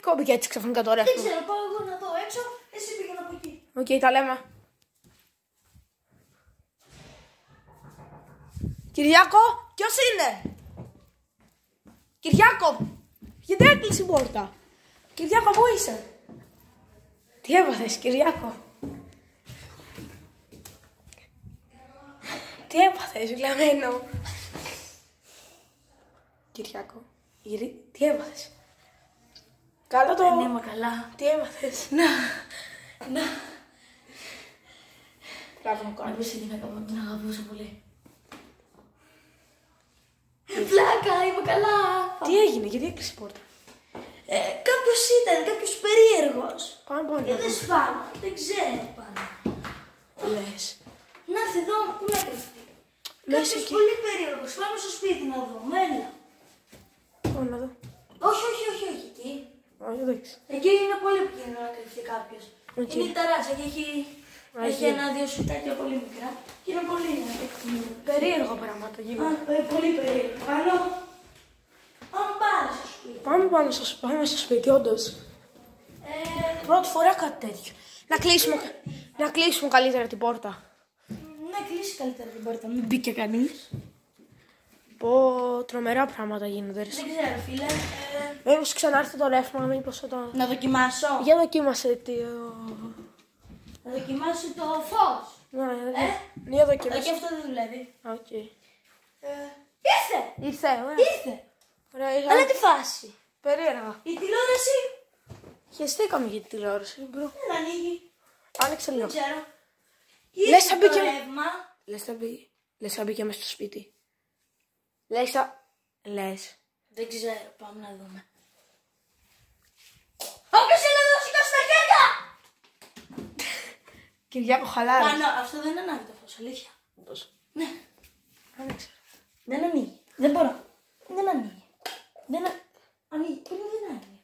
κόμπηκε έτσι ξαφνικά το ρεύμα? Δεν ξέρω, πάω εγώ να δω έξω, εσύ πήγαινε από εκεί. Οκ, τα λέμε. Κυριάκο, ποιος είναι? Κυριάκο, γιατί έκλεισε η πόρτα? Κυριάκο, πού είσαι? Τι έπαθες, Κυριάκο? Τι έπαθες, βλαμμένο? Κυριάκο, τι έπαθες? Καλό το... Δεν είμαι καλά. Τι έπαθες? Να. Μπράβο μου Να κάνω. πεις τη γυναίκα μου, την αγαπούσα πολύ. Πλάκα, είμαι καλά. Τι έγινε, γιατί έκλεισε η πόρτα? Κάποιος ήταν, κάποιος περίεργος. Πάμε. Δεν σπάνω, δεν ξέρω πάνω. Λες. Να έρθει εδώ, πού να κρυφτεί. Λες Κάποιος εκεί. πολύ περίεργος, πάμε στο σπίτι να δούμε, έλα. Πάμε να δω. Όχι, εκεί. Όχι, εντάξει. Εκεί είναι πολύ επικίνδυνο να κρυφτεί κάποιος. Οκ. Είναι η ταράτσα και έχει Αγία. ένα-δύο σπιτάκια πολύ μικρά και είναι πολύ επικίνδυνο. Περίεργο πράγματα γίνονται. Πολύ περίεργο. Πάνω. Πάμε πάρα στο σπίτι. Πάμε στο σπίτι, όντως. Πρώτη φορά κάτι τέτοιο. Να κλείσουμε καλύτερα την πόρτα. Να κλείσει καλύτερα την πόρτα, μην μπήκε κανείς. Πω, τρομερά πράγματα γίνονται. Ρε. Δεν ξέρω, φίλε. Μήπως ξανάρθει το ρεύμα, μήπως θα το... Να δοκιμάσω. Για δοκίμασε τι... Να δοκιμάσω το φως. Για Αλλά και δοκίμασε. αυτό δεν δουλεύει. Οκ. Ήρθε! Ήρθε. Ωραία, Αλλά τι φάση. περίεργα. Η τηλεόραση Χαιστήκαμε για τη τηλεόραση, μπρο. δεν ανοίγει. Άνοιξε λίγο. Δεν ξέρω. Λες Ήρθε θα το μπήκε... ρεύμα. Λες θα μπήκε μέσα στο σπίτι. Λες. Δεν ξέρω, πάμε να δούμε. Όποιος είναι εδώ, σηκώσει τα χέρια! Κυριάκο, χαλάρε. Πάνω, αυτό δεν ανάβει το φως, αλήθεια. Πώς. Ναι, Άνοιξε. δεν ανοίγει. Δεν μπορώ. Δεν ανοίγει. Ανοίγει. Πριν δεν ανοίγει.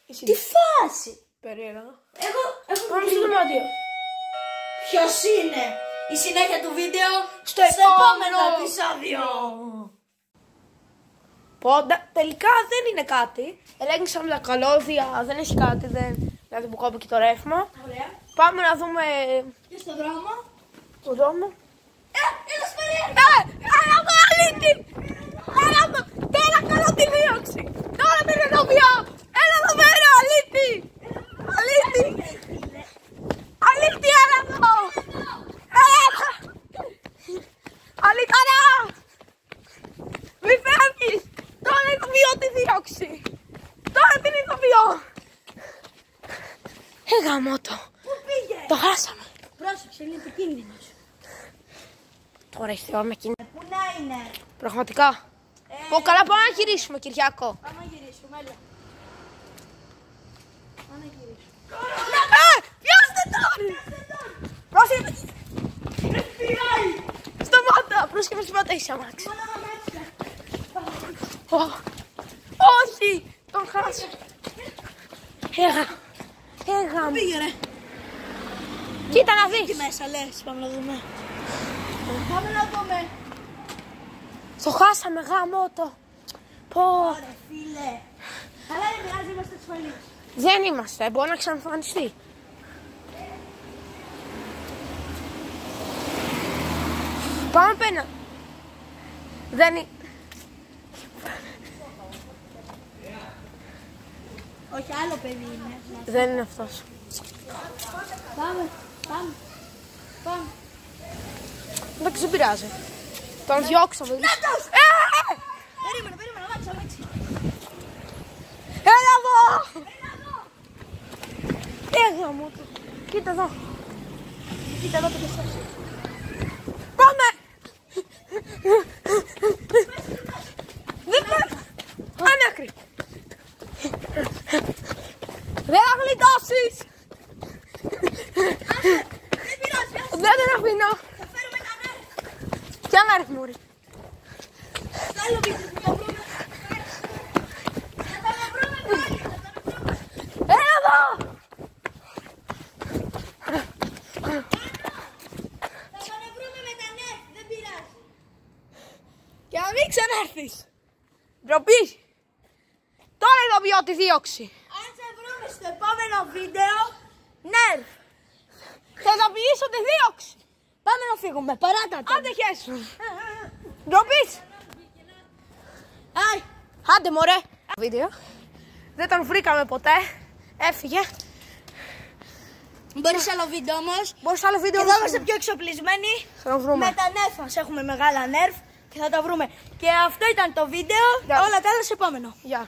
Εσύ. Τι φάση! Περίεργα. Έχω Πάμε στο δωμάτιο. Ποιος είναι! Η συνέχεια του βίντεο Στο επόμενο επόμενο επεισόδιο! Τελικά δεν είναι κάτι. Ελέγξαμε τα καλώδια, δεν έχει κάτι. Δηλαδή που κόβει και το ρεύμα. Ωραία. Πάμε να δούμε Και στον δρόμο. το δρόμο. Ένας περίεργος! Άρα μου αλήτη! Άρα μου! Τώρα κάνω τη δίωξη! Τώρα την ενώπιό! Έλα εδώ πέρα, αλήτη! Αλήτη! Αλήτη, έλα εδώ! Έλα! Αλήταρα! Μη φεύγεις! Τώρα ηθοποιώ τη δίωξη! Τώρα την ηθοποιώ! Γαμώ το! Πού πήγε! Το χάσαμε! Πρόσεξε, είναι επικίνδυνος. Τώρα έχει θεό με κίνηση. Πού να είναι! Πραγματικά. Πω καλά, πάμε να γυρίσουμε, Κυριάκο. Πάμε να γυρίσουμε, έλα. Πάμε να γυρίσουμε. Πιάστε τον! Πρόσεχε! Σταμάτα! Πρόσεχε με σταματήσει αμάξι. Όχι! Τον χάσα. Έγα. Πήγε ρε. Κοίτα να Τι δεις. μέσα λες, πάμε να δούμε. Πάμε να δούμε. Το χάσαμε, γάμο το. Πω. Ωραία φίλε. Αλλά δεν πειράζει, είμαστε ασφαλείς. Δεν είμαστε, μπορεί να ξαναεμφανιστεί. Πάμε πένα. Δεν είναι. Όχι, άλλο παιδί είναι. Δεν είναι αυτός. Πάμε. Εντάξει, δεν πειράζει. Τον διώξαμε. Νάτος! Περίμενε, αμάξι. Έλα εδώ! Έγα μου το. Κοίτα εδώ. Κοίτα εδώ το πιστεύω. Πάμε! Δεν πρέπει. Ανάκρι. Δεν θα γλιτώσεις. Δεν πειράζει, ας Δεν την αφήνω. θα φέρουμε τα νέα. Ποια μέρα μουρι. Στο άλλο βίντεο θα τα βρούμε. Θα τα βρούμε πάλι. Έλα εδώ! Θα τα βρούμε με τα νέα, δεν πειράζει. Και να μην ξανάρθεις. Ντροπή. Τώρα ειδοποιώ τη δίωξη. Αν σε πάμε στο επόμενο βίντεο. Νερφ. Θα ειδοποιήσω τη δίωξη. Πάμε να φύγουμε, παράτατε. Άντε χέσου. Ντροπής. Άι. Άντε μωρέ. Βίντεο. Δεν τον βρήκαμε ποτέ. Έφυγε. Μπορείς άλλο βίντεο όμως. Μπορείς άλλο βίντεο Και θα όμως. είμαστε πιο εξοπλισμένοι. Θα το βρούμε. Με τα νερφ μας έχουμε μεγάλα νερφ και θα τα βρούμε. Και αυτό ήταν το βίντεο. Γεια. Όλα τα άλλα σε επόμενο. Γεια.